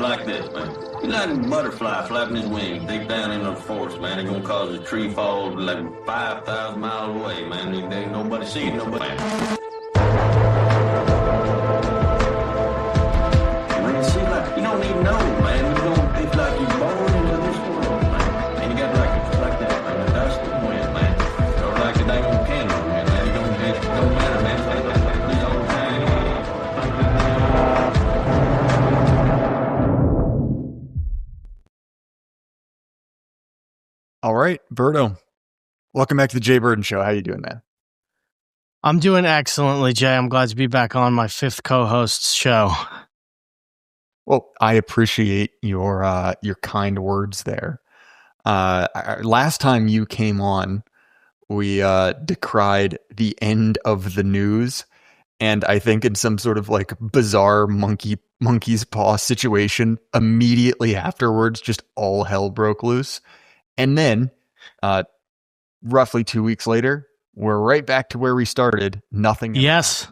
like this, man. It's like a butterfly flapping his wings deep down in the forest, man. It's gonna cause a tree fall like 5,000 miles away, man. There ain't nobody seeing nobody. Man, it seems like you don't even know, man. It's like you're born into this world, man. And you got like that, man. The dust and wind, man. Or like a dang old candle, man. It don't matter, man. It's like this all the time. All right, Berto, welcome back to the Jay Burden Show. How you doing, man? I'm doing excellently, Jay. I'm glad to be back on my fifth co-host's show. Well, I appreciate your kind words there. Last time you came on, we decried the end of the news, and I think in some sort of like bizarre monkey's paw situation, immediately afterwards, just all hell broke loose. And then, roughly 2 weeks later, we're right back to where we started. Nothing. Yes.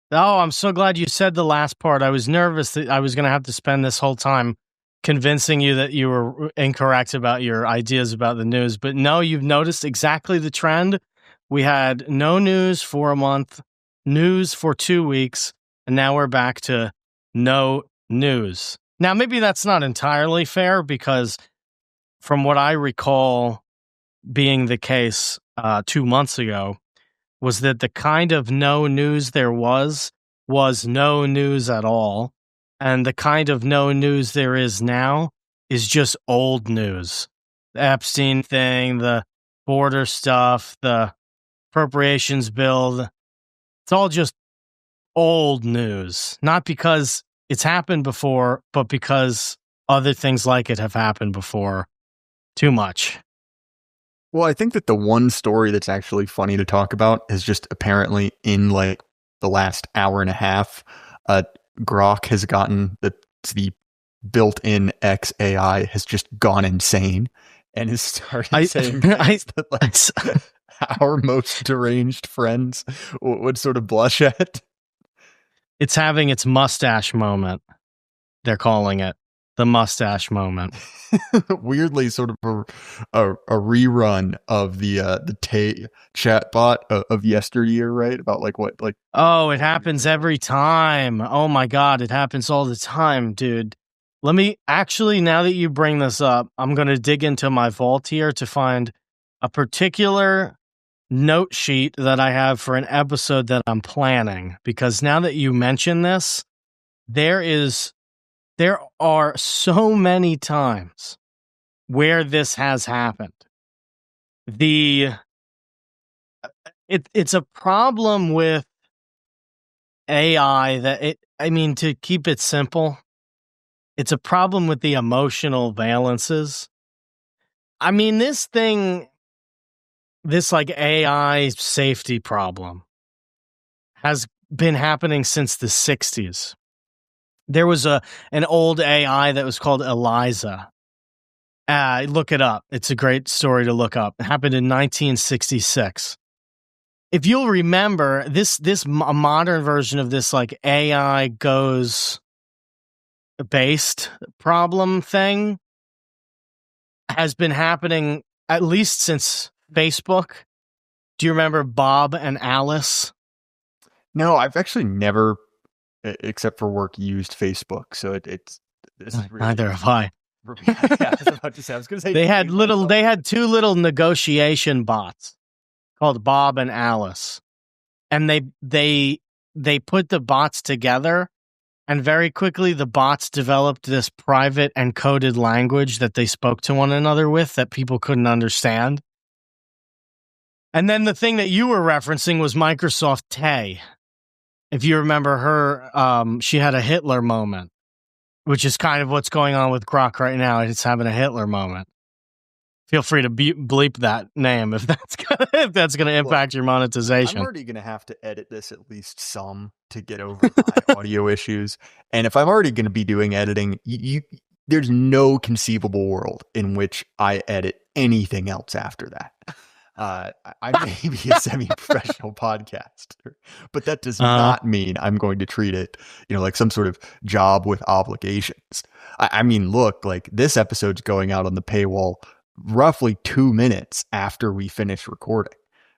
Oh, I'm so glad you said the last part. I was nervous that I was going to have to spend this whole time convincing you that you were incorrect about your ideas about the news. But no, you've noticed exactly the trend. We had no news for a month, news for 2 weeks, and now we're back to no news. Now, maybe that's not entirely fair because from what I recall being the case 2 months ago, was that the kind of no news there was no news at all. And the kind of no news there is now is just old news. The Epstein thing, the border stuff, the appropriations bill, it's all just old news. Not because it's happened before, but because other things like it have happened before. Too much. Well, I think that the one story that's actually funny to talk about is just apparently in like the last hour and a half, Grok has gotten the built-in X AI has just gone insane and has started saying that like our most deranged friends would sort of blush at. It's having its mustache moment. They're calling it the mustache moment. Weirdly, sort of a rerun of the Tay chatbot of yesteryear, right? About like what, like it happens every time. Oh my god, it happens all the time, dude. Let me actually, now that you bring this up, I'm going to dig into my vault here to find a particular note sheet that I have for an episode that I'm planning. Because now that you mention this, there are so many times where this has happened. It's a problem with AI that to keep it simple, it's a problem with the emotional valences. I mean, this like AI safety problem has been happening since the 60s. There was an old AI that was called Eliza. Look it up. It's a great story to look up. It happened in 1966. If you'll remember, this modern version of this like AI goes based problem thing has been happening at least since Facebook. Do you remember Bob and Alice? No, I've actually never, except for work, used Facebook. So it's this is really neither have I. Yeah, I was about to say, I was going to say they had two little negotiation bots called Bob and Alice, and they put the bots together, and very quickly the bots developed this private and coded language that they spoke to one another with that people couldn't understand. And then the thing that you were referencing was Microsoft Tay. If you remember her, she had a Hitler moment, which is kind of what's going on with Grok right now. It's having a Hitler moment. Feel free to bleep that name if that's gonna impact your monetization. I'm already gonna have to edit this at least some to get over my audio issues. And if I'm already gonna be doing editing, there's no conceivable world in which I edit anything else after that. I may be a semi-professional podcaster, but that does not mean I'm going to treat it, like some sort of job with obligations. I mean, look, like this episode's going out on the paywall roughly 2 minutes after we finish recording.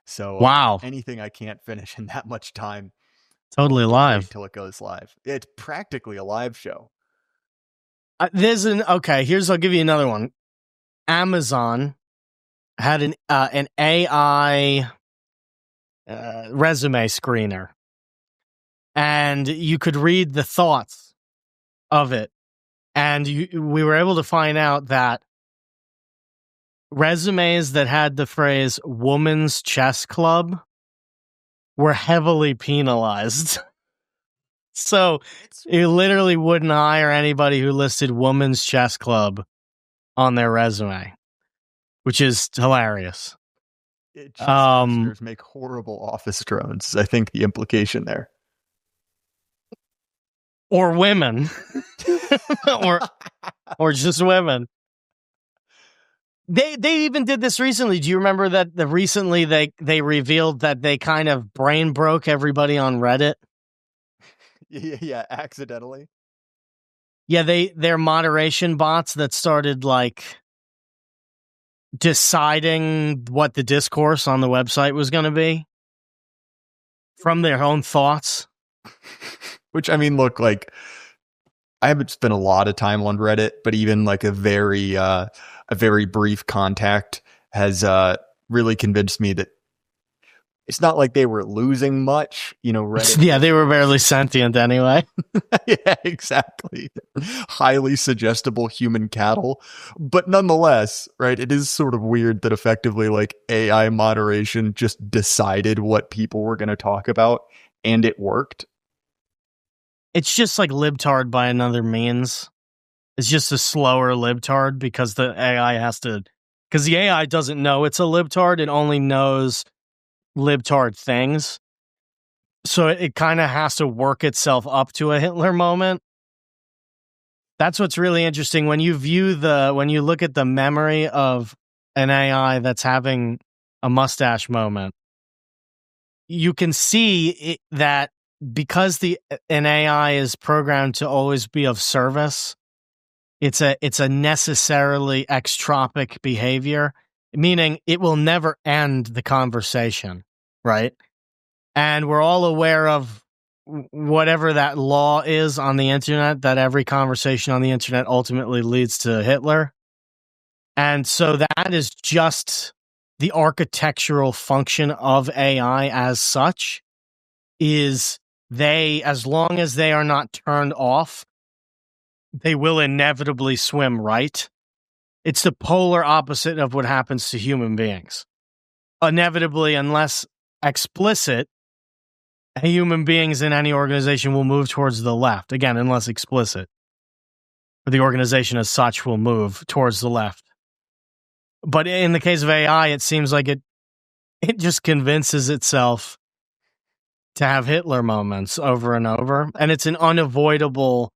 So Wow. anything I can't finish in that much time, Totally I'll live. wait till it goes live. It's practically a live show. I'll give you another one. Amazon had an AI resume screener, and you could read the thoughts of it, and we were able to find out that resumes that had the phrase "woman's chess club" were heavily penalized. So you literally wouldn't hire anybody who listed "woman's chess club" on their resume, which is hilarious. Chess masters make horrible office drones. I think the implication there. Or women. or just women. They even did this recently. Do you remember that recently they revealed that they kind of brain broke everybody on Reddit? Yeah, accidentally. Yeah, they're moderation bots that started like deciding what the discourse on the website was going to be from their own thoughts. Which, I mean, look, like I haven't spent a lot of time on Reddit, but even like a very brief contact has really convinced me that it's not like they were losing much, Reddit. Yeah, they were barely sentient anyway. Yeah, exactly. Highly suggestible human cattle. But nonetheless, right, it is sort of weird that effectively like AI moderation just decided what people were going to talk about, and it worked. It's just like libtard by another means. It's just a slower libtard because the AI doesn't know it's a libtard. It only knows libtard things. So it kind of has to work itself up to a Hitler moment. That's what's really interesting when you look at the memory of an AI that's having a mustache moment. You can see that because an AI is programmed to always be of service, it's a necessarily extropic behavior, meaning it will never end the conversation, right? And we're all aware of whatever that law is on the internet, that every conversation on the internet ultimately leads to Hitler. And so that is just the architectural function of AI as such, is as long as they are not turned off, they will inevitably swim right. It's the polar opposite of what happens to human beings. Inevitably, unless explicit, human beings in any organization will move towards the left. Again, unless explicit. Or the organization as such will move towards the left. But in the case of AI, it seems like it just convinces itself to have Hitler moments over and over. And it's an unavoidable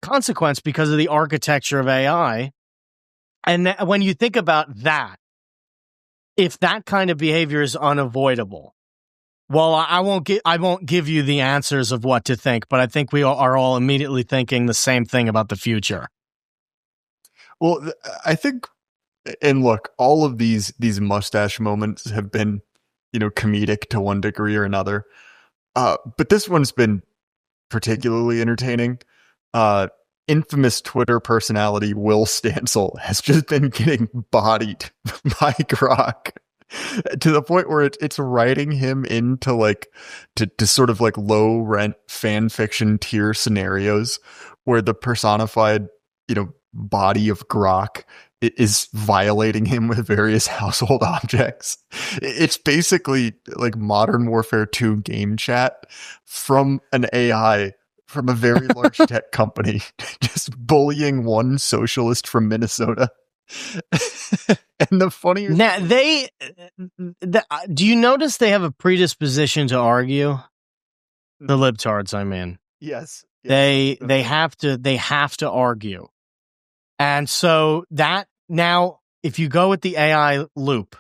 consequence because of the architecture of AI. And when you think about that, if that kind of behavior is unavoidable, well, I won't give you the answers of what to think, but I think we are all immediately thinking the same thing about the future. Well, I think, and look, all of these mustache moments have been, comedic to one degree or another. But this one's been particularly entertaining. Infamous Twitter personality Will Stansel has just been getting bodied by Grok to the point where it's writing him into like to sort of like low rent fan fiction tier scenarios where the personified body of Grok is violating him with various household objects. It's basically like Modern Warfare 2 game chat from an AI from a very large tech company, just bullying one socialist from Minnesota. And the funnier now do you notice they have a predisposition to argue? The libtards, I mean. Yes. They have to argue. And so that now, if you go with the AI loop,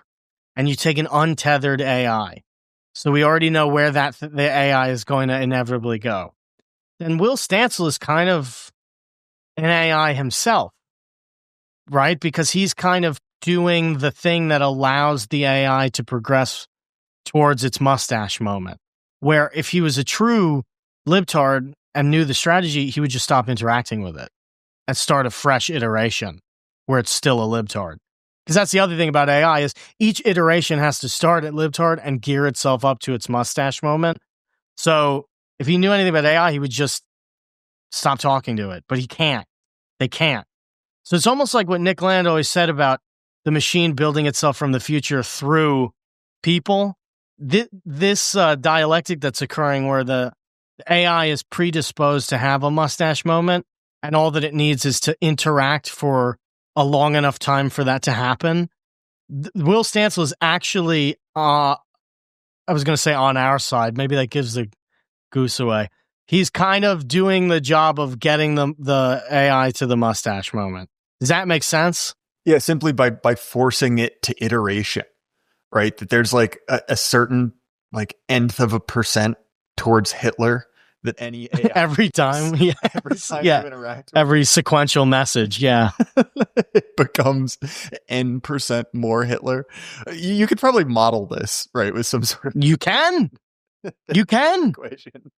and you take an untethered AI. So we already know where the AI is going to inevitably go. And Will Stansel is kind of an AI himself, right? Because he's kind of doing the thing that allows the AI to progress towards its mustache moment. Where if he was a true libtard and knew the strategy, he would just stop interacting with it and start a fresh iteration where it's still a libtard. Because that's the other thing about AI is each iteration has to start at libtard and gear itself up to its mustache moment. So if he knew anything about AI, he would just stop talking to it. But he can't. They can't. So it's almost like what Nick Land always said about the machine building itself from the future through people. This dialectic that's occurring where the AI is predisposed to have a mustache moment, and all that it needs is to interact for a long enough time for that to happen. Will Stansel is actually, I was going to say on our side. Maybe that gives the goose away. He's kind of doing the job of getting the AI to the mustache moment. Does that make sense? Yeah, simply by forcing it to iteration, right? That there's like a certain like nth of a percent towards Hitler that any AI every time, yeah, every time yeah, you interact with every sequential message, yeah, it becomes n% more Hitler. You could probably model this, right, with some sort of you can equation.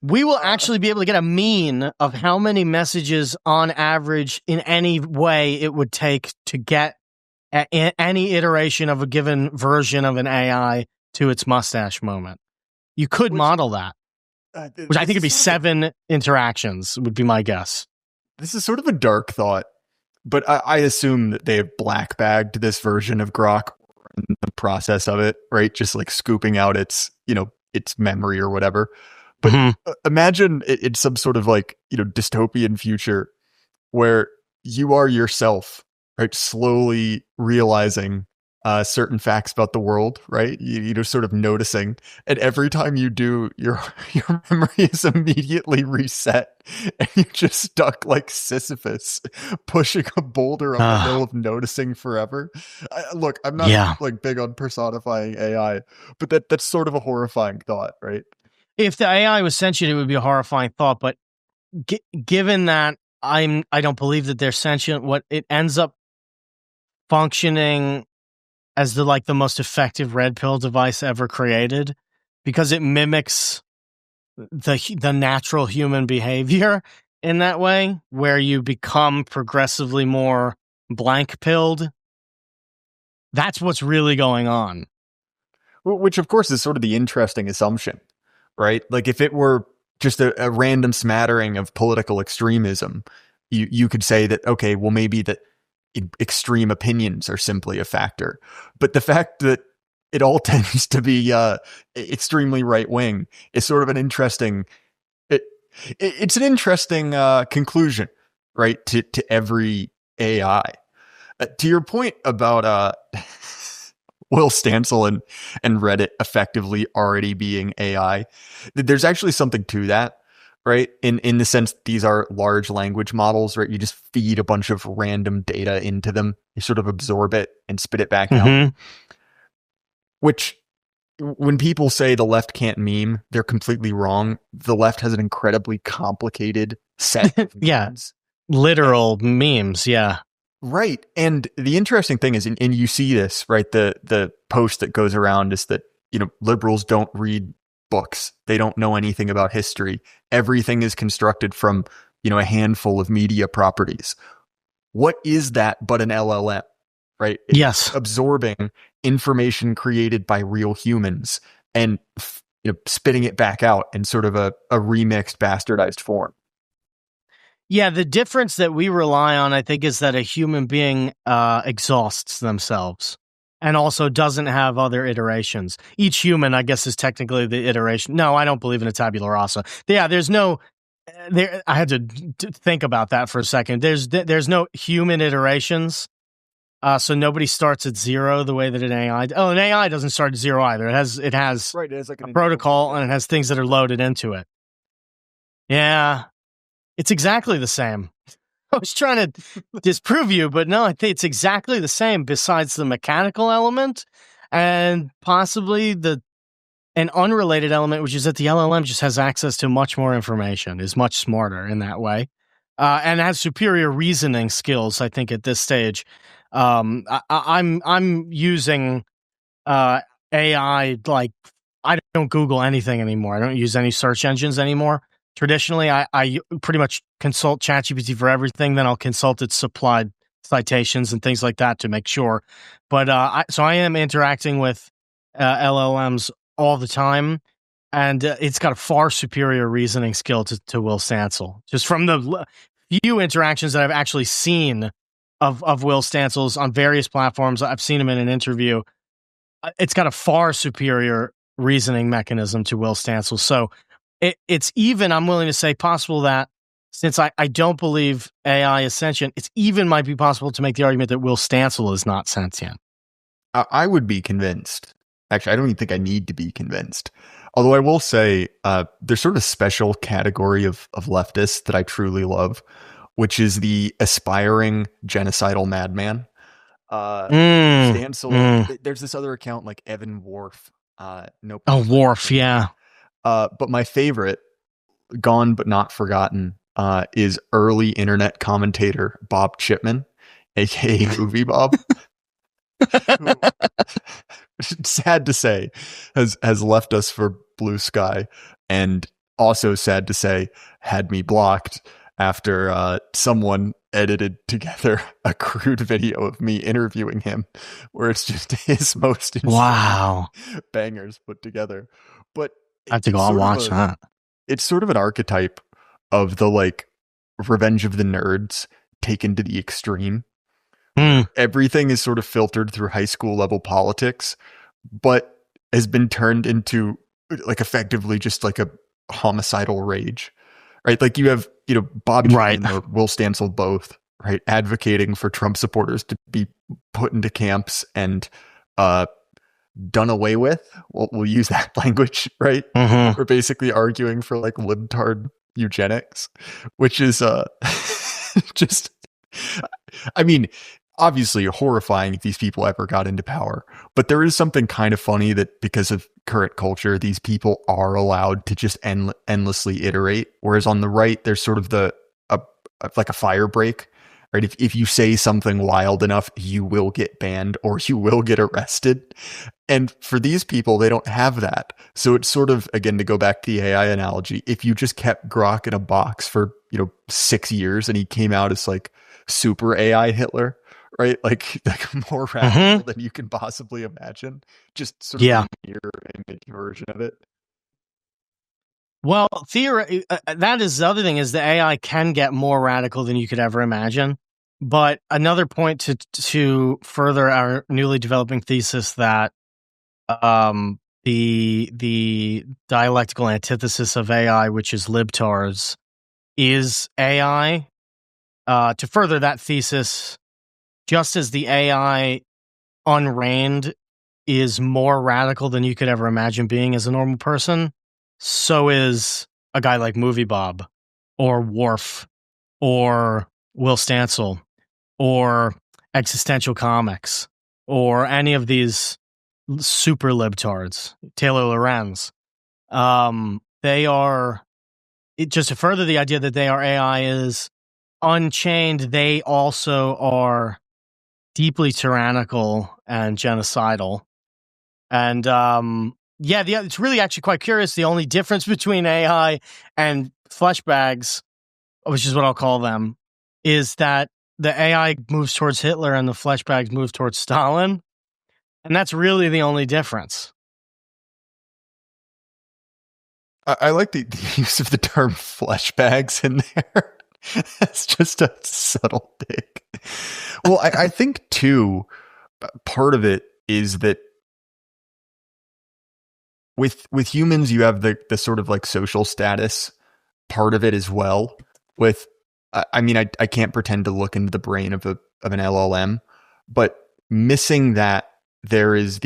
We will actually be able to get a mean of how many messages on average in any way it would take to get any iteration of a given version of an AI to its mustache moment. You could model that, which I think would be 7 interactions, would be my guess. This is sort of a dark thought, but I assume that they have black bagged this version of Grok in the process of it, right? Just like scooping out its memory or whatever. But imagine it's some sort of like, dystopian future where you are yourself, right? Slowly realizing certain facts about the world, right? You sort of noticing, and every time you do, your memory is immediately reset, and you're just stuck like Sisyphus, pushing a boulder up the hill of noticing forever. Look, I'm not like big on personifying AI, but that's sort of a horrifying thought, right? If the AI was sentient, it would be a horrifying thought. But given that I don't believe that they're sentient, what it ends up functioning as the most effective red pill device ever created, because it mimics the natural human behavior in that way, where you become progressively more blank pilled. That's what's really going on. Which, of course, is sort of the interesting assumption, right? Like if it were just a random smattering of political extremism, you could say that, okay, well, maybe that extreme opinions are simply a factor. But the fact that it all tends to be extremely right wing is sort of an interesting. It's an interesting conclusion, right? To every AI. To your point about Will Stansel and Reddit effectively already being AI, there's actually something to that, right? In the sense that these are large language models, right? You just feed a bunch of random data into them. You sort of absorb it and spit it back out. Which, when people say the left can't meme, they're completely wrong. The left has an incredibly complicated set of memes. Literal memes, yeah. Right. And the interesting thing is, and you see this, right? The post that goes around is that, liberals don't read books. They don't know anything about history. Everything is constructed from, a handful of media properties. What is that but an LLM, right? Yes. Absorbing information created by real humans and, spitting it back out in sort of a remixed, bastardized form. Yeah, the difference that we rely on, I think, is that a human being exhausts themselves and also doesn't have other iterations. Each human, I guess, is technically the iteration. No, I don't believe in a tabula rasa. Yeah, there's no. I had to think about that for a second. There's no human iterations, so nobody starts at 0 the way that an AI. Oh, an AI doesn't start at 0 either. It has right. It has like a protocol and it has things that are loaded into it. Yeah. It's exactly the same. I was trying to disprove you, but no, I think it's exactly the same besides the mechanical element. and possibly an unrelated element, which is that the LLM just has access to much more information, is much smarter in that way, and has superior reasoning skills. I think at this stage, I'm using AI. Like, I don't Google anything anymore. I don't use any search engines anymore. Traditionally, I pretty much consult ChatGPT for everything. Then I'll consult its supplied citations and things like that to make sure. But so I am interacting with LLMs all the time, and it's got a far superior reasoning skill to Will Stansel. Just from the few interactions that I've actually seen of Will Stansel's on various platforms, I've seen him in an interview. It's got a far superior reasoning mechanism to Will Stansel. So it's even, I'm willing to say, possible that since I don't believe AI is sentient, it's even might be possible to make the argument that Will Stansel is not sentient. I would be convinced. Actually, I don't even think I need to be convinced. Although I will say there's sort of a special category of leftists that I truly love, which is the aspiring genocidal madman. Stansel. There's this other account like Evan Worf. No. Oh, Worf, yeah. But my favorite, gone but not forgotten, is early internet commentator Bob Chipman, aka Movie Bob. Who, sad to say, has left us for Blue Sky, and also sad to say, had me blocked after someone edited together a crude video of me interviewing him, where it's just his most insane bangers put together. But I have to go and watch that. It's sort of an archetype of the like Revenge of the Nerds taken to the extreme. Everything is sort of filtered through high school level politics, but has been turned into like effectively just like a homicidal rage, right? Like you have, Bob Chapman or Will Stansel both, right, advocating for Trump supporters to be put into camps and done away with. We'll use that language, right? We're basically arguing for like libtard eugenics, which is just, I mean, obviously horrifying if these people ever got into power, but there is something kind of funny that because of current culture, these people are allowed to just endlessly iterate. Whereas on the right, there's sort of like a fire break, right? If you say something wild enough, you will get banned or you will get arrested. And for these people, they don't have that. So it's sort of, again, to go back to the AI analogy, if you just kept Grok in a box for, 6 years and he came out as like super AI Hitler, right? Like more radical than you can possibly imagine. Just sort of a mirror image version of it. Well, that is the other thing, is the AI can get more radical than you could ever imagine. But another point to further our newly developing thesis that the dialectical antithesis of AI, which is libtards, is AI. To further that thesis, just as the AI unreined is more radical than you could ever imagine being as a normal person, so is a guy like Movie Bob or Worf or Will Stansel or Existential Comics or any of these super libtards, Taylor Lorenz. They are, just to further the idea that they are AI is unchained. They also are deeply tyrannical and genocidal. And it's really actually quite curious. The only difference between AI and flesh bags, which is what I'll call them, is that the AI moves towards Hitler and the flesh bags move towards Stalin. And that's really the only difference. I like the use of the term flesh bags in there. It's just a subtle dig. Well, I think too, part of it is that with humans, you have the sort of like social status part of it as well. With, I mean, I can't pretend to look into the brain of an LLM, but missing that, there is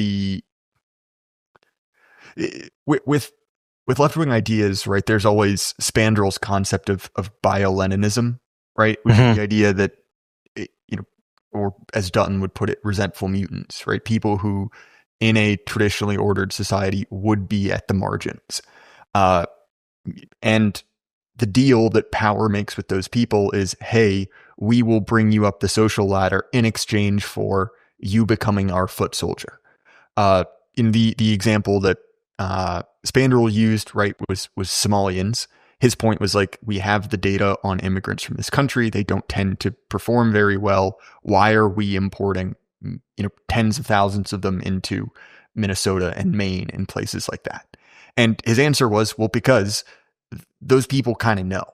with left-wing ideas, right? There's always Spandrel's concept of Bioleninism, right? Which is the idea that, or as Dutton would put it, resentful mutants, right? People who in a traditionally ordered society would be at the margins. And the deal that power makes with those people is, hey, we will bring you up the social ladder in exchange for you becoming our foot soldier. In the example that Spandrel used, right, was Somalians. His point was like, we have the data on immigrants from this country. They don't tend to perform very well. Why are we importing, tens of thousands of them into Minnesota and Maine and places like that? And his answer was, well, because those people kind of know,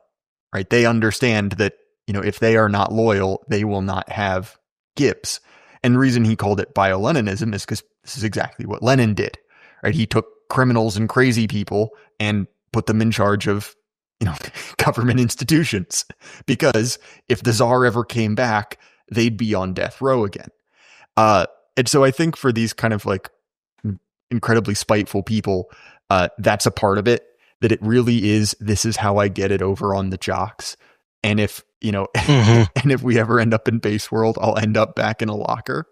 right? They understand that, if they are not loyal, they will not have Gibbs. And the reason he called it Bioleninism is because this is exactly what Lenin did, right? He took criminals and crazy people and put them in charge of, government institutions, because if the Tsar ever came back, they'd be on death row again. And so I think for these kind of like incredibly spiteful people, that's a part of it, that it really is, this is how I get it over on the jocks. And if, and if we ever end up in base world, I'll end up back in a locker.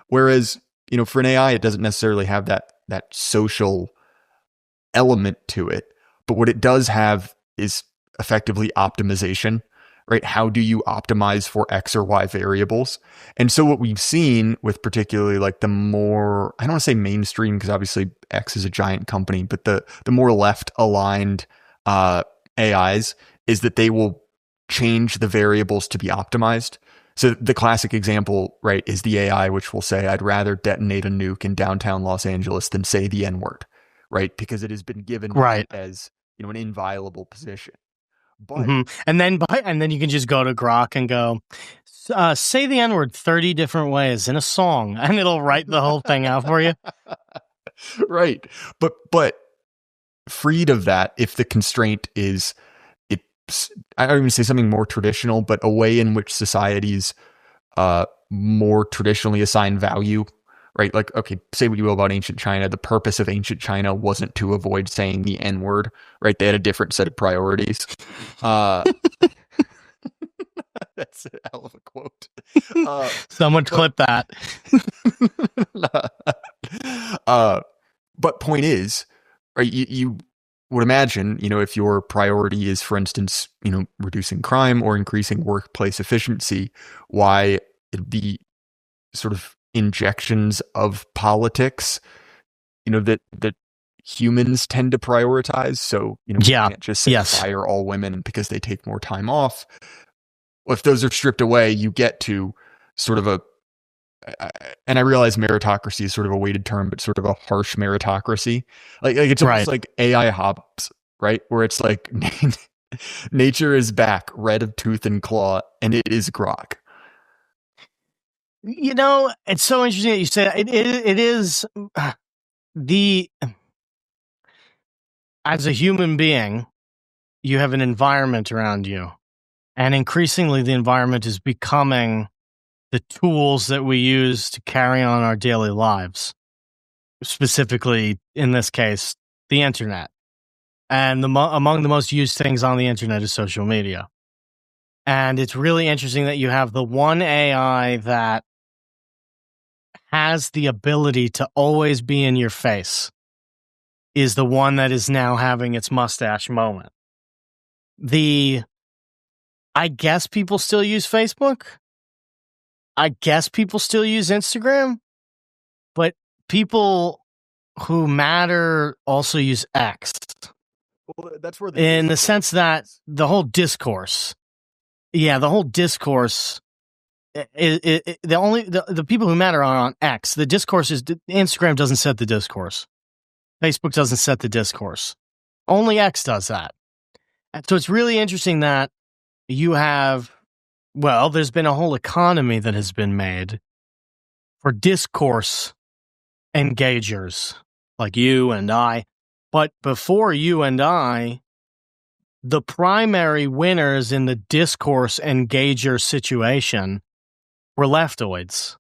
Whereas, for an AI, it doesn't necessarily have that social element to it. But what it does have is effectively optimization, right? How do you optimize for X or Y variables? And so what we've seen with particularly like the more, I don't want to say mainstream, because obviously X is a giant company, but the more left aligned AIs is that they will change the variables to be optimized. So the classic example, right, is the AI, which will say, I'd rather detonate a nuke in downtown Los Angeles than say the N-word, right? Because it has been given as, an inviolable position. But and then you can just go to Grok and go, say the N-word 30 different ways in a song, and it'll write the whole thing out for you. Right. But freed of that, if the constraint is, I don't even say something more traditional, but a way in which societies more traditionally assign value, right? Like, okay, say what you will about ancient China. The purpose of ancient China wasn't to avoid saying the N-word, right? They had a different set of priorities. That's a hell of a quote. Someone clip that. But point is, right, you would imagine, if your priority is, for instance, reducing crime or increasing workplace efficiency, why the sort of injections of politics, that humans tend to prioritize. So, you can't just say fire all women because they take more time off. Well, if those are stripped away, you get to sort of and I realize meritocracy is sort of a weighted term, but sort of a harsh meritocracy. Like it's almost like AI Hobbes, right? Where it's like nature is back, red of tooth and claw, and it is Grok. It's so interesting that you say that. It is as a human being, you have an environment around you, and increasingly the environment is becoming the tools that we use to carry on our daily lives, specifically in this case, the internet. And among the most used things on the internet is social media. And it's really interesting that you have the one AI that has the ability to always be in your face is the one that is now having its mustache moment. I guess people still use Facebook. I guess people still use Instagram. But people who matter also use X. Well, that's where in the sense that the whole discourse. Yeah, the whole discourse. The people who matter are on X. The discourse is Instagram doesn't set the discourse. Facebook doesn't set the discourse. Only X does that. And so it's really interesting that you have, there's been a whole economy that has been made for discourse engagers like you and I. But before you and I, the primary winners in the discourse engager situation were leftoids.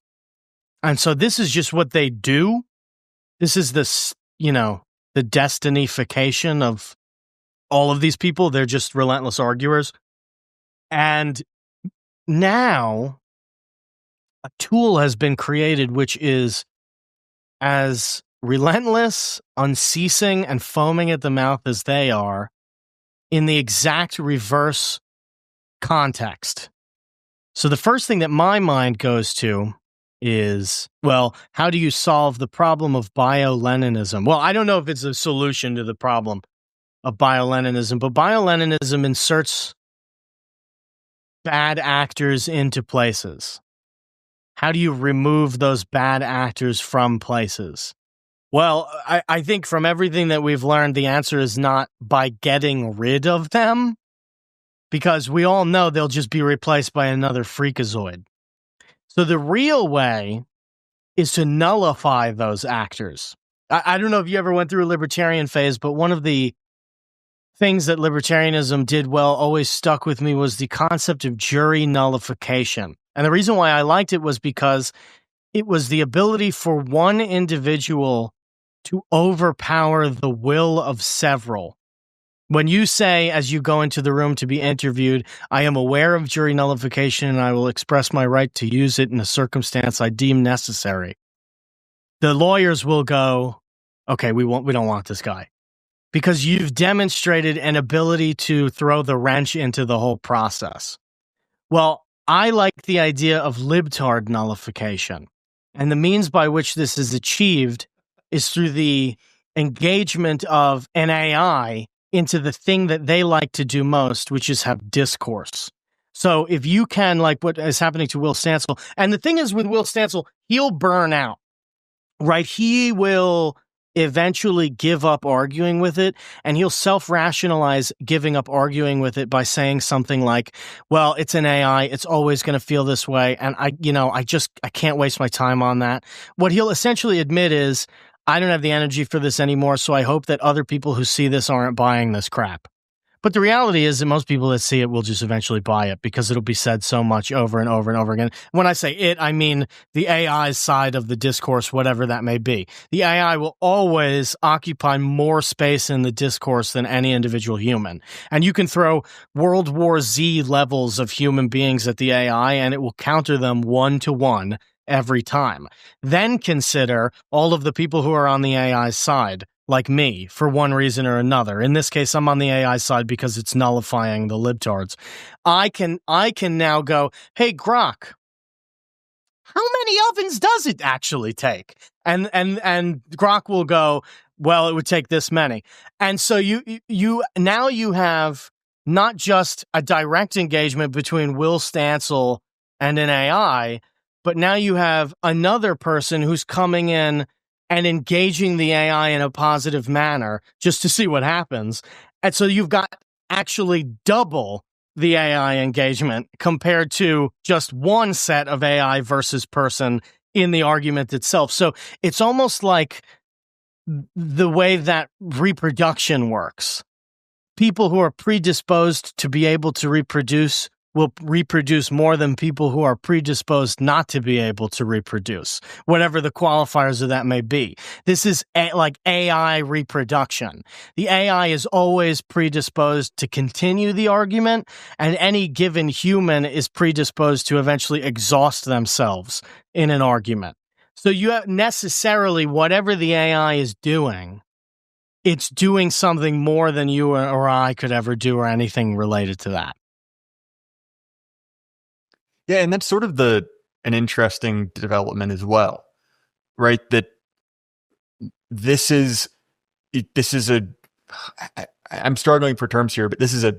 And so this is just what they do. This is the destinification of all of these people. They're just relentless arguers. And now a tool has been created, which is as relentless, unceasing, and foaming at the mouth as they are in the exact reverse context. So the first thing that my mind goes to is, well, how do you solve the problem of bioleninism? Well, I don't know if it's a solution to the problem of bioleninism, but bioleninism inserts bad actors into places. How do you remove those bad actors from places? Well, I think from everything that we've learned, the answer is not by getting rid of them, because we all know they'll just be replaced by another freakazoid. So the real way is to nullify those actors. I don't know if you ever went through a libertarian phase, but one of the things that libertarianism did well, always stuck with me, was the concept of jury nullification. And the reason why I liked it was because it was the ability for one individual to overpower the will of several. When you say, as you go into the room to be interviewed, I am aware of jury nullification and I will express my right to use it in a circumstance I deem necessary, the lawyers will go, okay, we don't want this guy, because you've demonstrated an ability to throw the wrench into the whole process. Well, I like the idea of libtard nullification. And the means by which this is achieved is through the engagement of an AI into the thing that they like to do most, which is have discourse. So if you can, like what is happening to Will Stansel, and the thing is with Will Stansel, he'll burn out, right? He will eventually give up arguing with it, and he'll self-rationalize giving up arguing with it by saying something like, well, it's an AI, it's always going to feel this way, and I can't waste my time on that. What he'll essentially admit is, I don't have the energy for this anymore, so I hope that other people who see this aren't buying this crap. But the reality is that most people that see it will just eventually buy it, because it'll be said so much over and over and over again. When I say it, I mean the AI's side of the discourse, whatever that may be. The AI will always occupy more space in the discourse than any individual human. And you can throw World War Z levels of human beings at the AI, and it will counter them 1-to-1 every time. Then consider all of the people who are on the AI's side, like me, for one reason or another. In this case, I'm on the AI side because it's nullifying the libtards. I can now go, hey, Grok, how many ovens does it actually take? And Grok will go, well, it would take this many. And so you now you have not just a direct engagement between Will Stansel and an AI, but now you have another person who's coming in and engaging the AI in a positive manner just to see what happens. And so you've got actually double the AI engagement compared to just one set of AI versus person in the argument itself. So it's almost like the way that reproduction works. People who are predisposed to be able to reproduce will reproduce more than people who are predisposed not to be able to reproduce, whatever the qualifiers of that may be. This is like AI reproduction. The AI is always predisposed to continue the argument, and any given human is predisposed to eventually exhaust themselves in an argument. So you have necessarily, whatever the AI is doing, it's doing something more than you or I could ever do, or anything related to that. Yeah, and that's sort of an interesting development as well, right? That this is a, I'm struggling for terms here, but this is a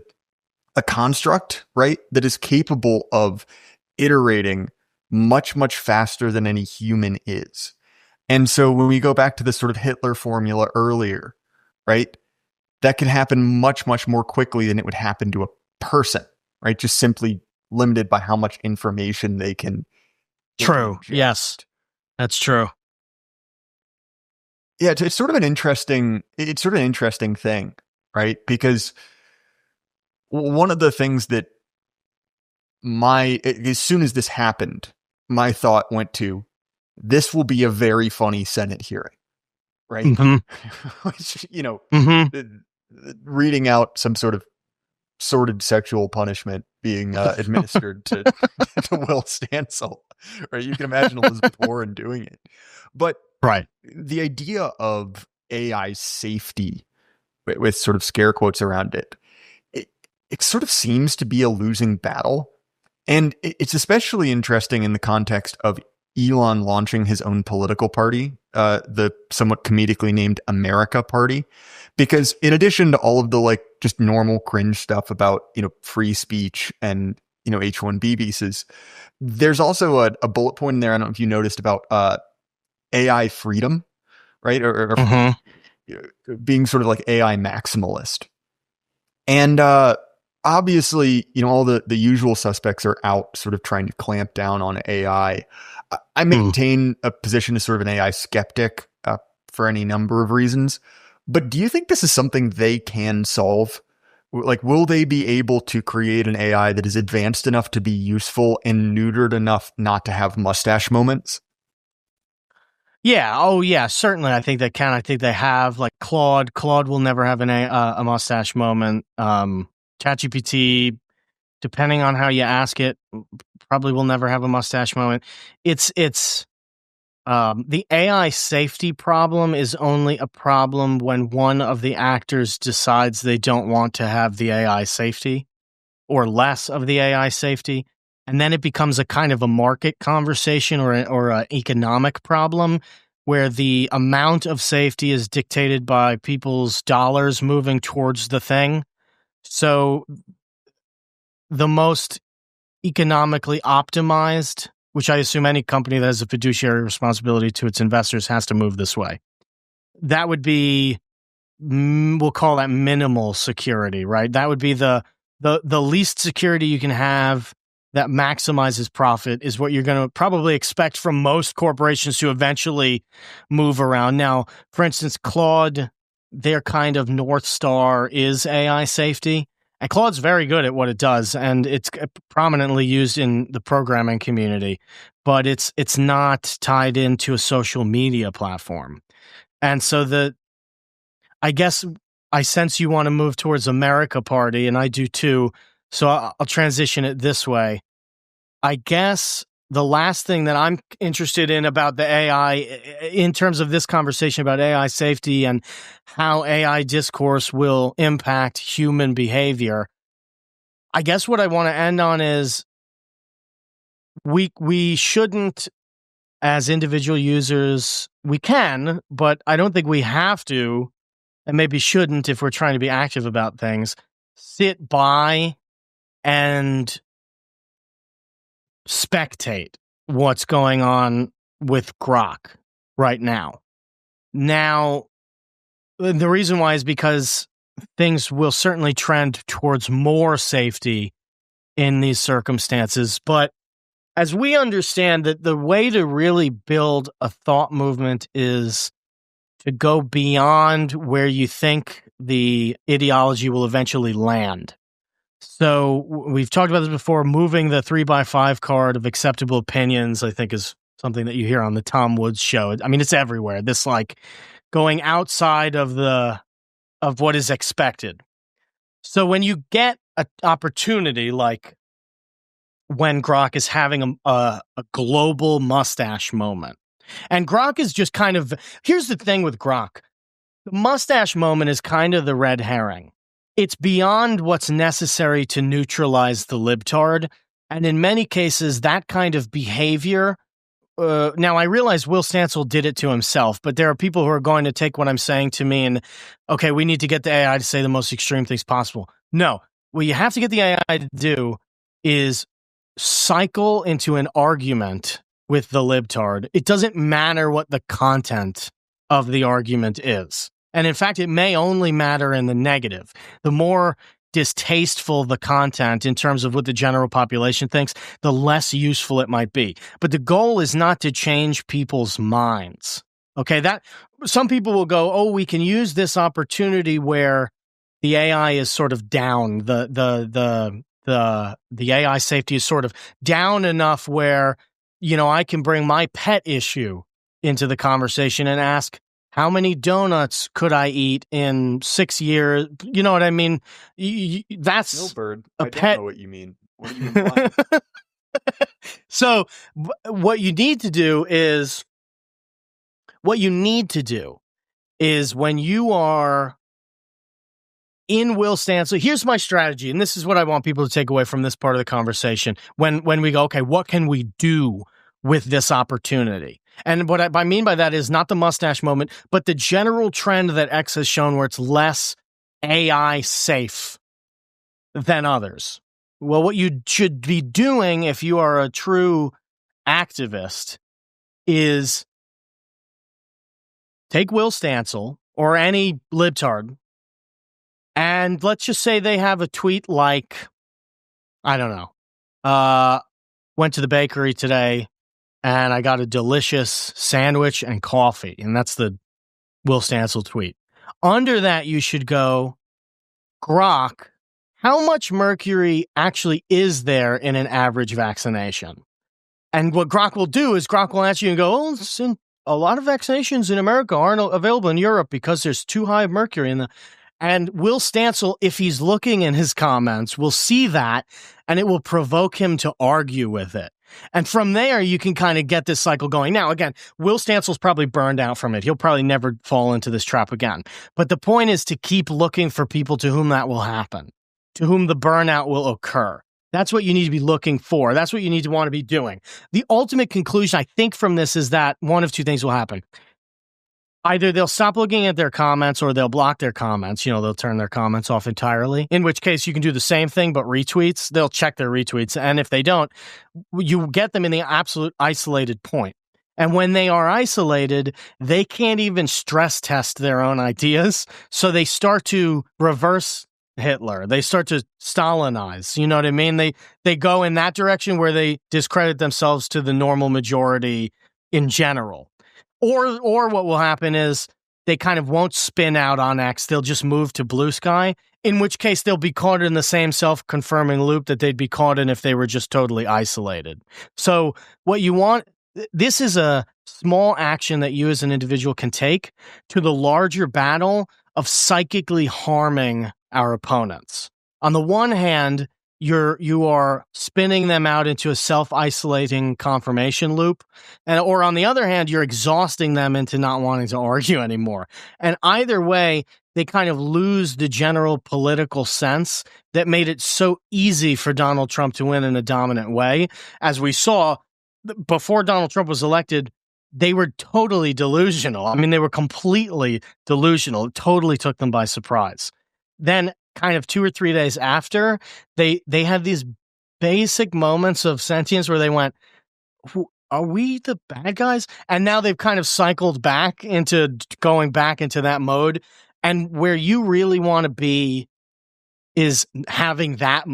construct, right? That is capable of iterating much, much faster than any human is. And so when we go back to the sort of Hitler formula earlier, right? That can happen much, much more quickly than it would happen to a person, right? Just simply limited by how much information they can. True. Yes, that's true. Yeah, it's sort of an interesting thing, right? Because one of the things that as soon as this happened, my thought went to, this will be a very funny Senate hearing, right? Mm-hmm. Which, Mm-hmm. Reading out some sort of sordid sexual punishment being administered to Will Stansel, right? You can imagine Elizabeth Warren doing it. But Right. The idea of AI safety, with sort of scare quotes around it, it sort of seems to be a losing battle. And it's especially interesting in the context of Elon launching his own political party, the somewhat comedically named America Party, because in addition to all of the like just normal cringe stuff about, free speech and, H-1B visas, there's also a bullet point in there. I don't know if you noticed about AI freedom, right? Or Mhm. being sort of like AI maximalist. And obviously, all the usual suspects are out sort of trying to clamp down on AI. I maintain a position as sort of an AI skeptic for any number of reasons. But do you think this is something they can solve? Like, will they be able to create an AI that is advanced enough to be useful and neutered enough not to have mustache moments? Yeah. Oh, yeah. Certainly, I think they can. I think they have. Like Claude. Claude will never have a mustache moment. ChatGPT, depending on how you ask it, probably will never have a mustache moment. It's the AI safety problem is only a problem when one of the actors decides they don't want to have the AI safety or less of the AI safety. And then it becomes a kind of a market conversation or an economic problem where the amount of safety is dictated by people's dollars moving towards the thing. So the most economically optimized, which I assume any company that has a fiduciary responsibility to its investors has to move this way. That would be, we'll call that minimal security, right? That would be the least security you can have that maximizes profit is what you're going to probably expect from most corporations to eventually move around. Now, for instance, Claude, their kind of North Star is AI safety. And Claude's very good at what it does, and it's prominently used in the programming community, but it's not tied into a social media platform. And so I guess I sense you want to move towards America Party, and I do too. So I'll transition it this way. I guess the last thing that I'm interested in about the AI, in terms of this conversation about AI safety and how AI discourse will impact human behavior, I guess what I want to end on is we shouldn't, as individual users, we can, but I don't think we have to, and maybe shouldn't if we're trying to be active about things, sit by and spectate what's going on with Grok right now. Now, the reason why is because things will certainly trend towards more safety in these circumstances. But as we understand that the way to really build a thought movement is to go beyond where you think the ideology will eventually land. So we've talked about this before. Moving the 3x5 card of acceptable opinions, I think, is something that you hear on the Tom Woods show. I mean, it's everywhere. This like going outside of what is expected. So when you get an opportunity, like when Grok is having a global mustache moment, and Grok is just kind of, here's the thing with Grok. The mustache moment is kind of the red herring. It's beyond what's necessary to neutralize the libtard. And in many cases, that kind of behavior. Now, I realize Will Stansel did it to himself, but there are people who are going to take what I'm saying to mean, okay, we need to get the AI to say the most extreme things possible. No, what you have to get the AI to do is cycle into an argument with the libtard. It doesn't matter what the content of the argument is. And in fact, it may only matter in the negative. The more distasteful the content in terms of what the general population thinks, the less useful it might be. But the goal is not to change people's minds. Okay, that some people will go, oh, we can use this opportunity where the AI is sort of down. The AI safety is sort of down enough where, I can bring my pet issue into the conversation and ask, how many donuts could I eat in 6 years? You know what I mean? That's Snowbird. a I pet. don't know what you mean. What do you imply? So what you need to do is what you need to do is when you are in Will Stansel, here's my strategy, and this is what I want people to take away from this part of the conversation. When we go, okay, what can we do with this opportunity? And what I mean by that is not the mustache moment, but the general trend that X has shown where it's less AI safe than others. Well, what you should be doing if you are a true activist is take Will Stansel or any libtard, and let's just say they have a tweet like, I don't know, went to the bakery today and I got a delicious sandwich and coffee. And that's the Will Stansel tweet. Under that, you should go, Grok, how much mercury actually is there in an average vaccination? And what Grok will do is Grok will answer you and go, oh, a lot of vaccinations in America aren't available in Europe because there's too high of mercury in the... And Will Stansel, if he's looking in his comments, will see that, and it will provoke him to argue with it. And from there, you can kind of get this cycle going. Now, again, Will Stansel's probably burned out from it. He'll probably never fall into this trap again. But the point is to keep looking for people to whom that will happen, to whom the burnout will occur. That's what you need to be looking for. That's what you need to want to be doing. The ultimate conclusion, I think, from this is that one of two things will happen. Either they'll stop looking at their comments or they'll block their comments. They'll turn their comments off entirely, in which case you can do the same thing, but retweets. They'll check their retweets. And if they don't, you get them in the absolute isolated point. And when they are isolated, they can't even stress test their own ideas. So they start to reverse Hitler. They start to Stalinize. You know what I mean? They go in that direction where they discredit themselves to the normal majority in general. Or what will happen is they kind of won't spin out on X. They'll just move to Blue Sky, in which case they'll be caught in the same self-confirming loop that they'd be caught in if they were just totally isolated. So what you want, this is a small action that you as an individual can take to the larger battle of psychically harming our opponents. On the one hand, you are spinning them out into a self-isolating confirmation loop, or on the other hand, you're exhausting them into not wanting to argue anymore. And either way, they kind of lose the general political sense that made it so easy for Donald Trump to win in a dominant way. As we saw, before Donald Trump was elected, they were totally delusional. I mean, they were completely delusional. It totally took them by surprise. Then kind of 2 or 3 days after, they had these basic moments of sentience where they went, are we the bad guys? And now they've kind of cycled back into going back into that mode. And where you really want to be is having that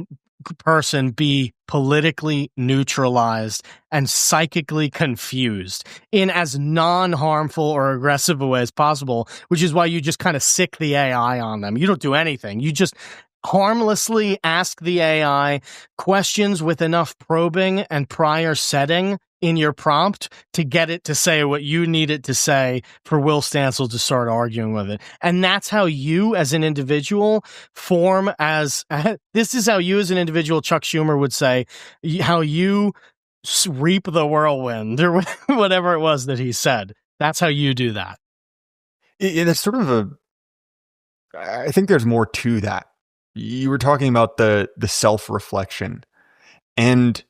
person be politically neutralized and psychically confused in as non-harmful or aggressive a way as possible, which is why you just kind of sick the AI on them. You don't do anything. You just harmlessly ask the AI questions with enough probing and prior setting in your prompt to get it to say what you need it to say for Will Stansel to start arguing with it. And that's how you as an individual form as, this is how you as an individual, Chuck Schumer would say, how you reap the whirlwind or whatever it was that he said. That's how you do that. It's sort of I think there's more to that. You were talking about the self-reflection, and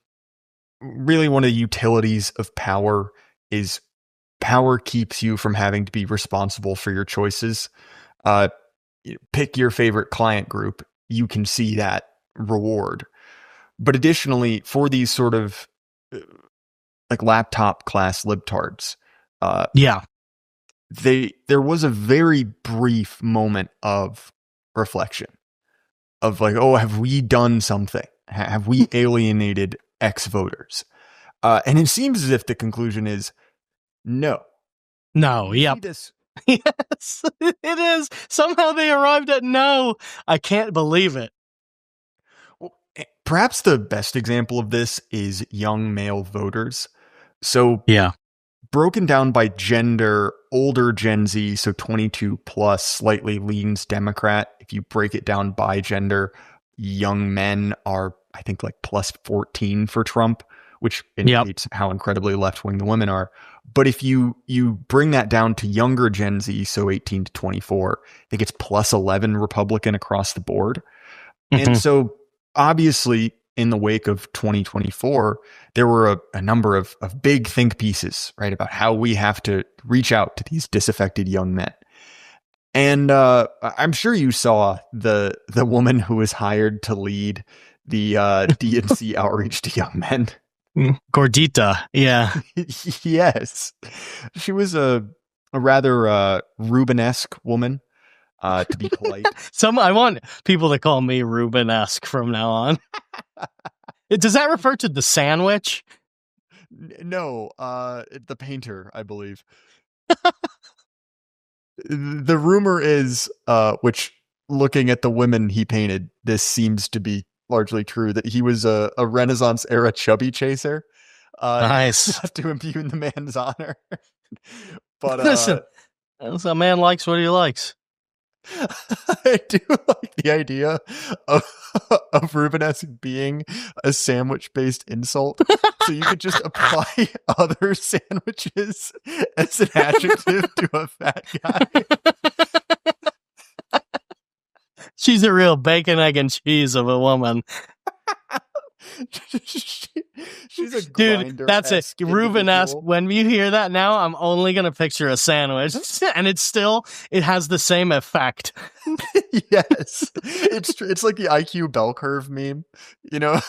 really one of the utilities of power is power keeps you from having to be responsible for your choices. Pick your favorite client group. You can see that reward. But additionally, for these sort of like laptop class libtards, there was a very brief moment of reflection of like, oh, have we done something? Have we alienated X voters? And it seems as if the conclusion is no. No, yep. Yes, it is. Somehow they arrived at no. I can't believe it. Well, perhaps the best example of this is young male voters. So yeah, broken down by gender, older Gen Z, so 22 plus, slightly leans Democrat. If you break it down by gender, young men are, I think, like plus 14 for Trump, which indicates how incredibly left-wing the women are. But if you bring that down to younger Gen Z, so 18 to 24, I think it's plus 11 Republican across the board. And so obviously in the wake of 2024, there were a number of big think pieces, right, about how we have to reach out to these disaffected young men. And I'm sure you saw the woman who was hired to lead the DNC outreach to young men. Gordita, yeah. Yes. She was a rather Rubenesque woman, to be polite. I want people to call me Rubenesque from now on. Does that refer to the sandwich? No, the painter, I believe. The rumor is, which looking at the women he painted, this seems to be largely true, that he was a Renaissance era chubby chaser. Nice. To impugn the man's honor. But listen, a man likes what he likes. I do like the idea of Rubenesque being a sandwich-based insult. So you could just apply other sandwiches as an adjective to a fat guy. She's a real bacon, egg, and cheese of a woman. She's a dude. That's it. Rubenesque. When you hear that now, I'm only gonna picture a sandwich, and it has the same effect. Yes, it's like the IQ bell curve meme. You know,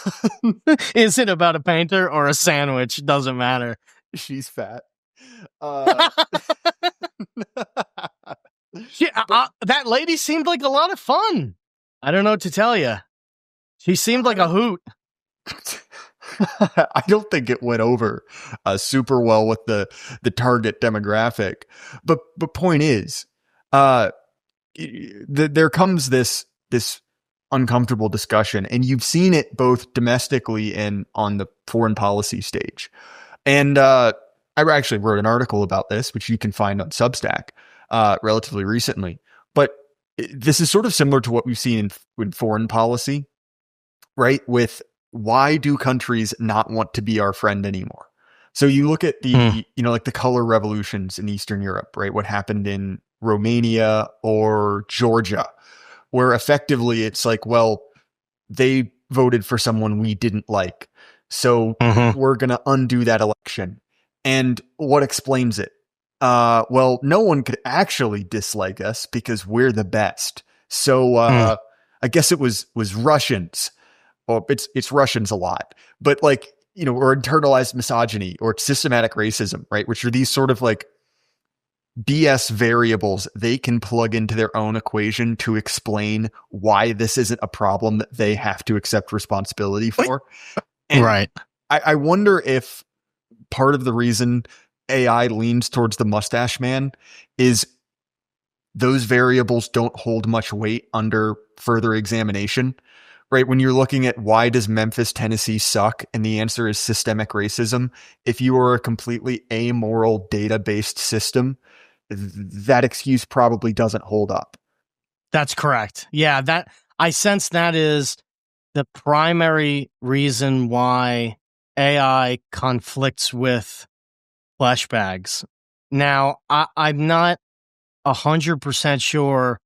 is it about a painter or a sandwich? Doesn't matter. She's fat. That lady seemed like a lot of fun. I don't know what to tell you. She seemed like a hoot. I don't think it went over super well with the target demographic. But point is, there comes this uncomfortable discussion, and you've seen it both domestically and on the foreign policy stage. And I actually wrote an article about this, which you can find on Substack relatively recently. But this is sort of similar to what we've seen in foreign policy, right? With why do countries not want to be our friend anymore? So you look at the, like the color revolutions in Eastern Europe, right? What happened in Romania or Georgia, where effectively it's like, well, they voted for someone we didn't like. So we're going to undo that election. And what explains it? Well, no one could actually dislike us because we're the best. So I guess it was Russians. Well, it's Russians a lot, but like, or internalized misogyny or systematic racism, right? Which are these sort of like BS variables they can plug into their own equation to explain why this isn't a problem that they have to accept responsibility for. And right. I wonder if part of the reason AI leans towards the mustache man is those variables don't hold much weight under further examination. Right, when you're looking at why does Memphis, Tennessee suck, and the answer is systemic racism, if you are a completely amoral data-based system, that excuse probably doesn't hold up. That's correct. Yeah, that I sense that is the primary reason why AI conflicts with flesh bags. Now, I'm not 100% sure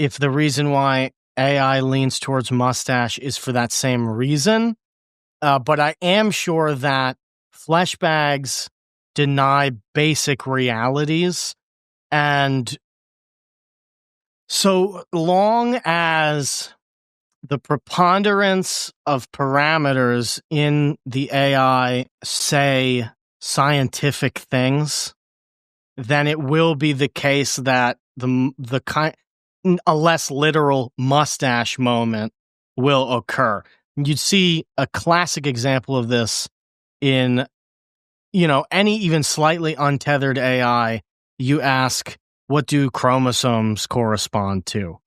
if the reason why AI leans towards mustache is for that same reason. But I am sure that flesh bags deny basic realities. And so long as the preponderance of parameters in the AI say scientific things, then it will be the case that a less literal mustache moment will occur. You'd see a classic example of this in, any even slightly untethered AI. You ask, what do chromosomes correspond to?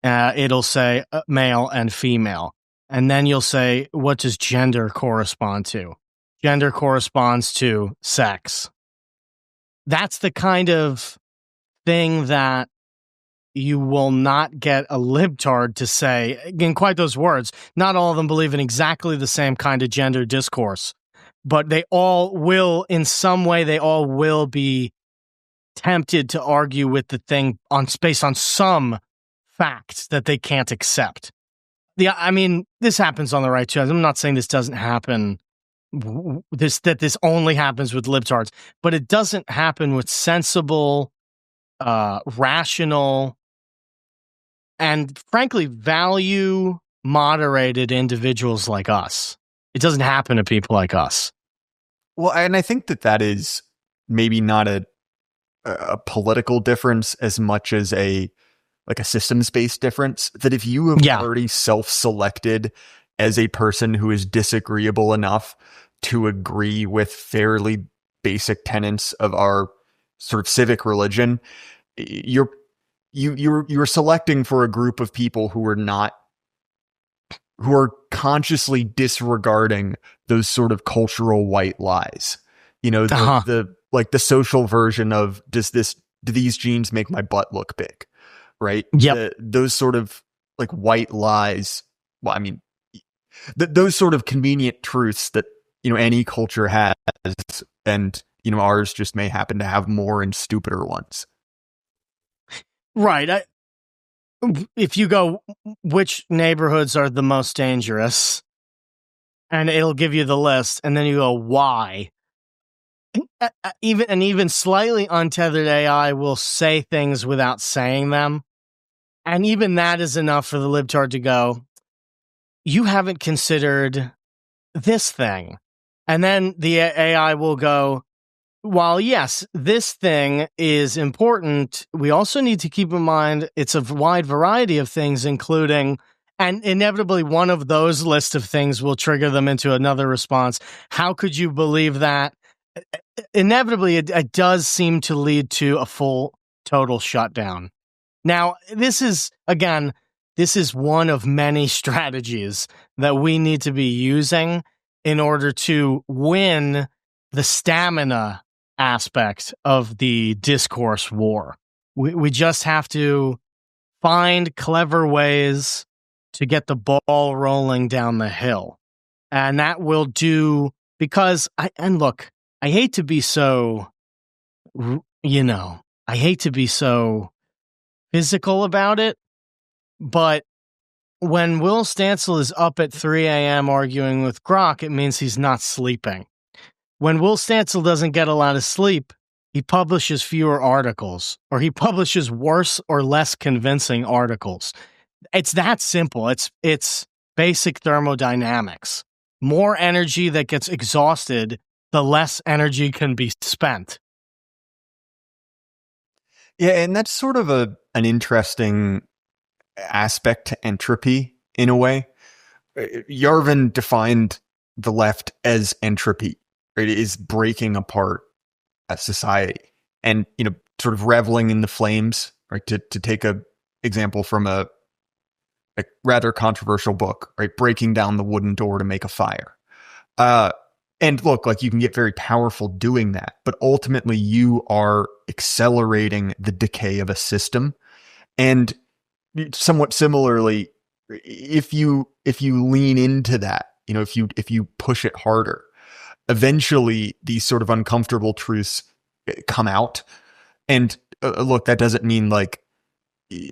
It'll say male and female. And then you'll say, what does gender correspond to? Gender corresponds to sex. That's the kind of thing that you will not get a libtard to say, in quite those words. Not all of them believe in exactly the same kind of gender discourse. but they all will, in some way, they all will be tempted to argue with the thing based on some facts that they can't accept. I mean, this happens on the right too. I'm not saying this doesn't happen. This only happens with libtards, but it doesn't happen with sensible, rational, and frankly, value moderated individuals like us. It doesn't happen to people like us. Well, and I think that is maybe not a political difference as much as a systems-based difference, that if you have already self-selected as a person who is disagreeable enough to agree with fairly basic tenets of our sort of civic religion, you're selecting for a group of people who are consciously disregarding those sort of cultural white lies. You know, the social version of do these jeans make my butt look big? Right? Yep. Those sort of like white lies. Well, I mean, those sort of convenient truths that, you know, any culture has, and, you know, ours just may happen to have more and stupider ones. Right. If you go, which neighborhoods are the most dangerous, and it'll give you the list, and then you go, why? Even slightly untethered AI will say things without saying them. And even that is enough for the libtard to go, you haven't considered this thing. And then the AI will go, while yes, this thing is important, we also need to keep in mind it's a wide variety of things, including, and inevitably one of those list of things will trigger them into another response. How could you believe that? Inevitably, it does seem to lead to a full, total shutdown. Now, this is one of many strategies that we need to be using in order to win the stamina aspect of the discourse war. We just have to find clever ways to get the ball rolling down the hill. And that will do, because, I hate to be so, I hate to be so physical about it, but when Will Stansel is up at 3 a.m. arguing with Grok, it means he's not sleeping. When Will Stansel doesn't get a lot of sleep, he publishes fewer articles, or he publishes worse or less convincing articles. It's that simple. It's basic thermodynamics. More energy that gets exhausted, the less energy can be spent. Yeah, and that's sort of an interesting aspect to entropy in a way. Yarvin defined the left as entropy. Right? It is breaking apart a society, and, you know, sort of reveling in the flames. Right? To take a example from a rather controversial book, right? Breaking down the wooden door to make a fire. And look, like, you can get very powerful doing that, but ultimately you are accelerating the decay of a system. And somewhat similarly, if you lean into that, you know, if you push it harder, eventually these sort of uncomfortable truths come out. And look, that doesn't mean like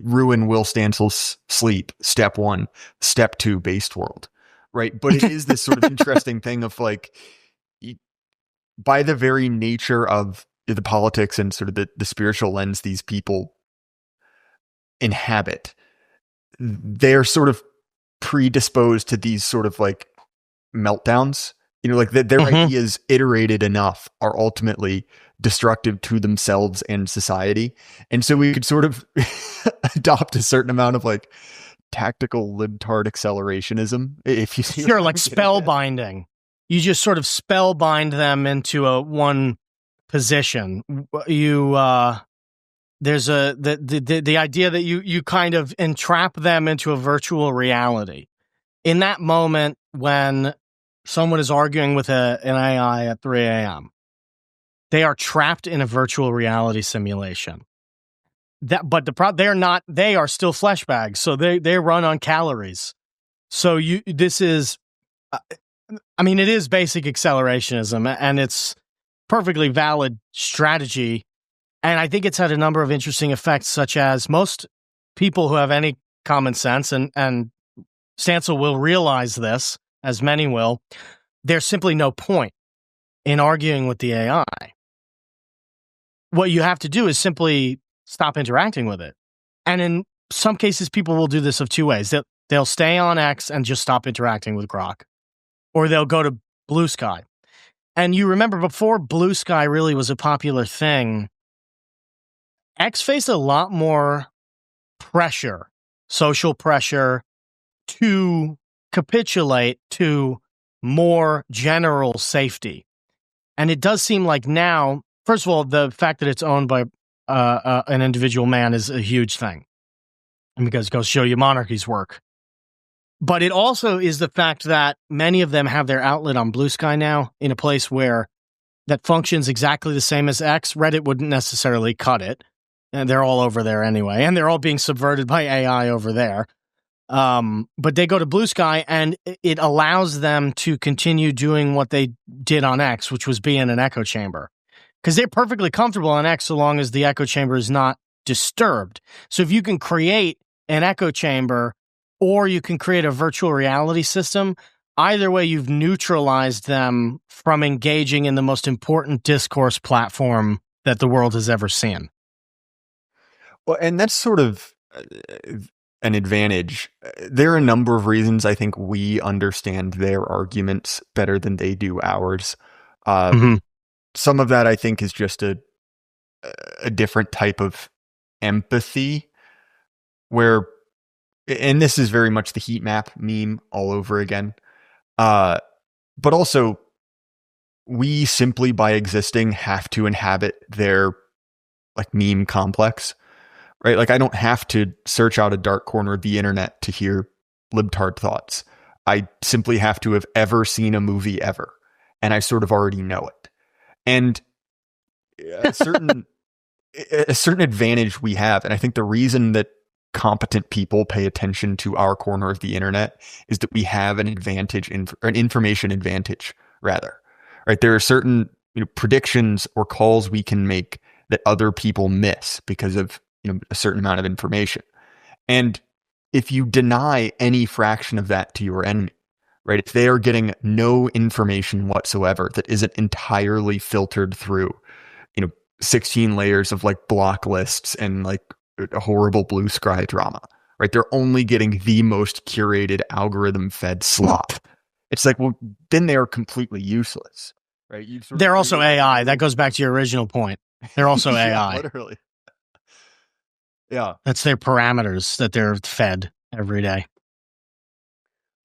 ruin Will Stansel's sleep, step 1, step 2, based world, right? But it is this sort of interesting thing of like, by the very nature of the politics and sort of the spiritual lens these people inhabit, they're sort of predisposed to these sort of like meltdowns. You know, like their ideas iterated enough are ultimately destructive to themselves and society. And so we could sort of adopt a certain amount of like tactical libtard accelerationism, if you see. Sure, like spellbinding. You just sort of spellbind them into a one position. There's the idea that you kind of entrap them into a virtual reality. In that moment when someone is arguing with an AI at 3 a.m., they are trapped in a virtual reality simulation. But they are still flesh bags, so they run on calories. So this is, I mean, it is basic accelerationism, and it's perfectly valid strategy. And I think it's had a number of interesting effects, such as most people who have any common sense, and Stansel will realize this, as many will, there's simply no point in arguing with the AI. What you have to do is simply stop interacting with it. And in some cases, people will do this of two ways. They'll stay on X and just stop interacting with Grok, or they'll go to Blue Sky. And you remember before Blue Sky really was a popular thing, X faced a lot more pressure, social pressure, to capitulate to more general safety. And it does seem like now, first of all, the fact that it's owned by an individual man is a huge thing, and because it goes to show you monarchies work. But it also is the fact that many of them have their outlet on Blue Sky now in a place where that functions exactly the same as X. Reddit wouldn't necessarily cut it, and they're all over there anyway, and they're all being subverted by AI over there. But they go to Blue Sky, and it allows them to continue doing what they did on X, which was be in an echo chamber. Because they're perfectly comfortable on X so long as the echo chamber is not disturbed. So if you can create an echo chamber, or you can create a virtual reality system, either way, you've neutralized them from engaging in the most important discourse platform that the world has ever seen. Well, and that's sort of an advantage. There are a number of reasons I think we understand their arguments better than they do ours. Some of that I think is just a different type of empathy, where, and this is very much the heat map meme all over again. But also, we simply by existing have to inhabit their like meme complex. Right? Like, I don't have to search out a dark corner of the internet to hear libtard thoughts. I simply have to have ever seen a movie ever. And I sort of already know it. And a certain advantage we have, and I think the reason that competent people pay attention to our corner of the internet is that we have an advantage, an information advantage, rather. Right? There are certain predictions or calls we can make that other people miss because of a certain amount of information. And if you deny any fraction of that to your enemy, right, if they are getting no information whatsoever that isn't entirely filtered through 16 layers of like block lists and like a horrible Blue Sky drama, right, they're only getting the most curated algorithm fed slop. It's like, well, then they are completely useless, right? They're also AI. That goes back to your original point. They're also AI. Literally. Yeah. That's their parameters that they're fed every day.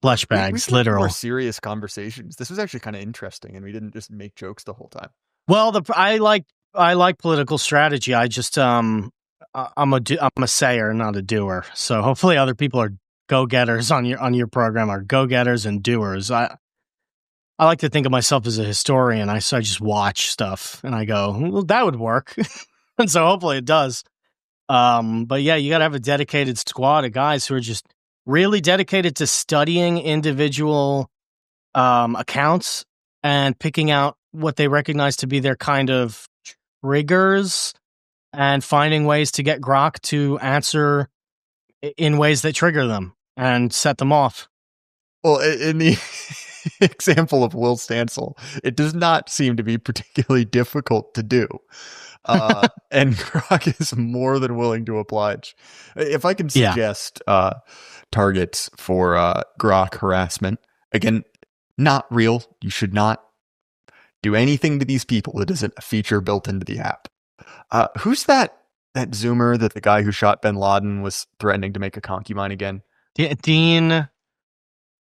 Flesh bags, literal. More serious conversations. This was actually kind of interesting, and we didn't just make jokes the whole time. Well, I like political strategy. I just I'm a sayer, not a doer. So hopefully other people are go-getters on your program are go-getters and doers. I like to think of myself as a historian. I just watch stuff and I go, well, that would work. And so hopefully it does. But yeah, you got to have a dedicated squad of guys who are just really dedicated to studying individual accounts and picking out what they recognize to be their kind of triggers and finding ways to get Grok to answer in ways that trigger them and set them off. Well, in the example of Will Stansel, it does not seem to be particularly difficult to do. And Grok is more than willing to oblige. If I can suggest targets for Grok harassment, again, not real. You should not do anything to these people that isn't a feature built into the app. Who's that Zoomer that the guy who shot bin Laden was threatening to make a concubine again? Dean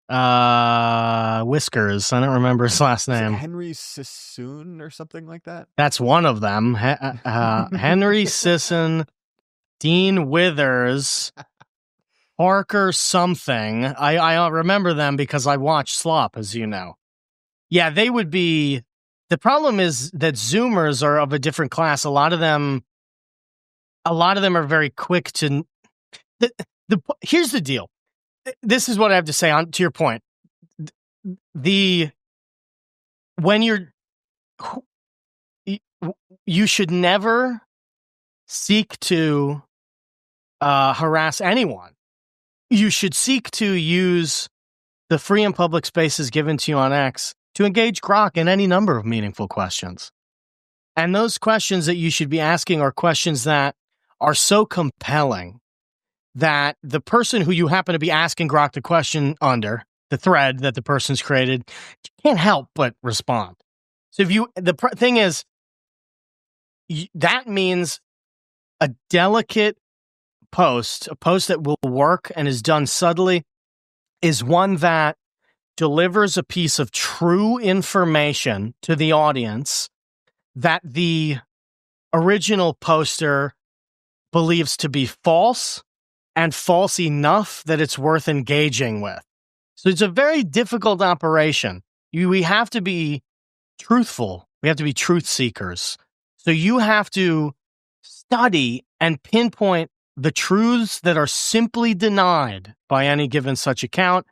Whiskers. I don't remember his last name. Henry Sissoon or something like that? That's one of them. Henry Sisson, Dean Withers, Parker something. I remember them because I watch Slop, as you know. Yeah, they would be... The problem is that Zoomers are of a different class. A lot of them are very quick to... Here's the deal. This is what I have to say on to your point. The when you should never seek to harass anyone. You should seek to use the free and public spaces given to you on X to engage Grok in any number of meaningful questions. And those questions that you should be asking are questions that are so compelling that the person who you happen to be asking Grok the question under, the thread that the person's created, can't help but respond. So thing is, that means a delicate post, a post that will work and is done subtly, is one that delivers a piece of true information to the audience that the original poster believes to be false, and false enough that it's worth engaging with. So it's a very difficult operation. We have to be truthful. We have to be truth seekers. So you have to study and pinpoint the truths that are simply denied by any given such account,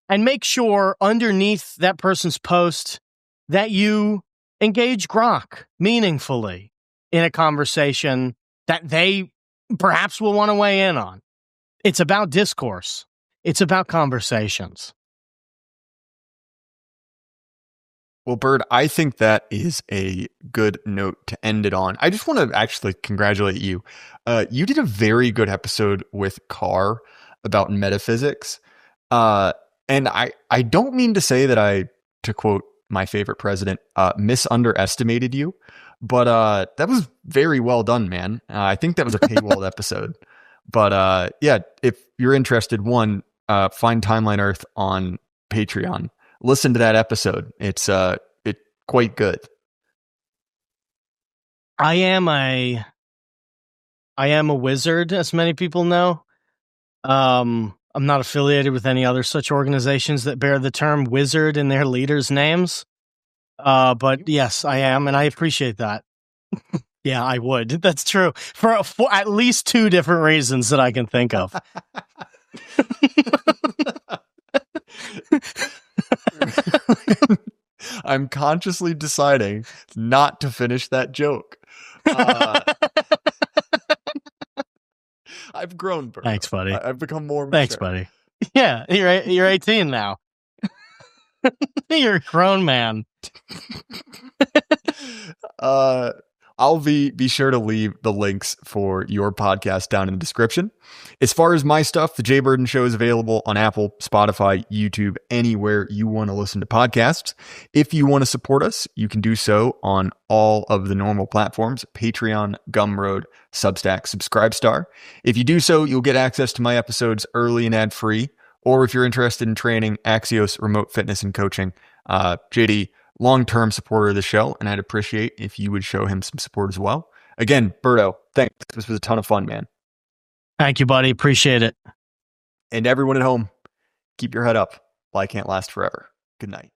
and make sure underneath that person's post that you engage Grok meaningfully in a conversation that they perhaps will want to weigh in on. It's about discourse. It's about conversations. Well, Bird, I think that is a good note to end it on. I just want to actually congratulate you. You did a very good episode with Carr about metaphysics. And I don't mean to say that to quote my favorite president, misunderestimated you, but that was very well done, man. I think that was a paywalled episode. But yeah, if you're interested, find Timeline Earth on Patreon. Listen to that episode. It's quite good. I am a wizard, as many people know. I'm not affiliated with any other such organizations that bear the term wizard in their leaders' names. But yes, I am, and I appreciate that. Yeah, I would. That's true. For at least 2 different reasons that I can think of. I'm consciously deciding not to finish that joke. I've grown, Bert. Thanks, buddy. I've become more mature. Thanks, buddy. Yeah, you're 18 now. You're a grown man. I'll be sure to leave the links for your podcast down in the description. As far as my stuff, the Jay Burden Show is available on Apple, Spotify, YouTube, anywhere you want to listen to podcasts. If you want to support us, you can do so on all of the normal platforms: Patreon, Gumroad, Substack, Subscribestar. If you do so, you'll get access to my episodes early and ad-free. Or if you're interested in training, Axios, remote fitness and coaching, JD, long-term supporter of the show, and I'd appreciate if you would show him some support as well. Again, Berto, thanks. This was a ton of fun, man. Thank you, buddy. Appreciate it. And everyone at home, keep your head up. Life can't last forever. Good night.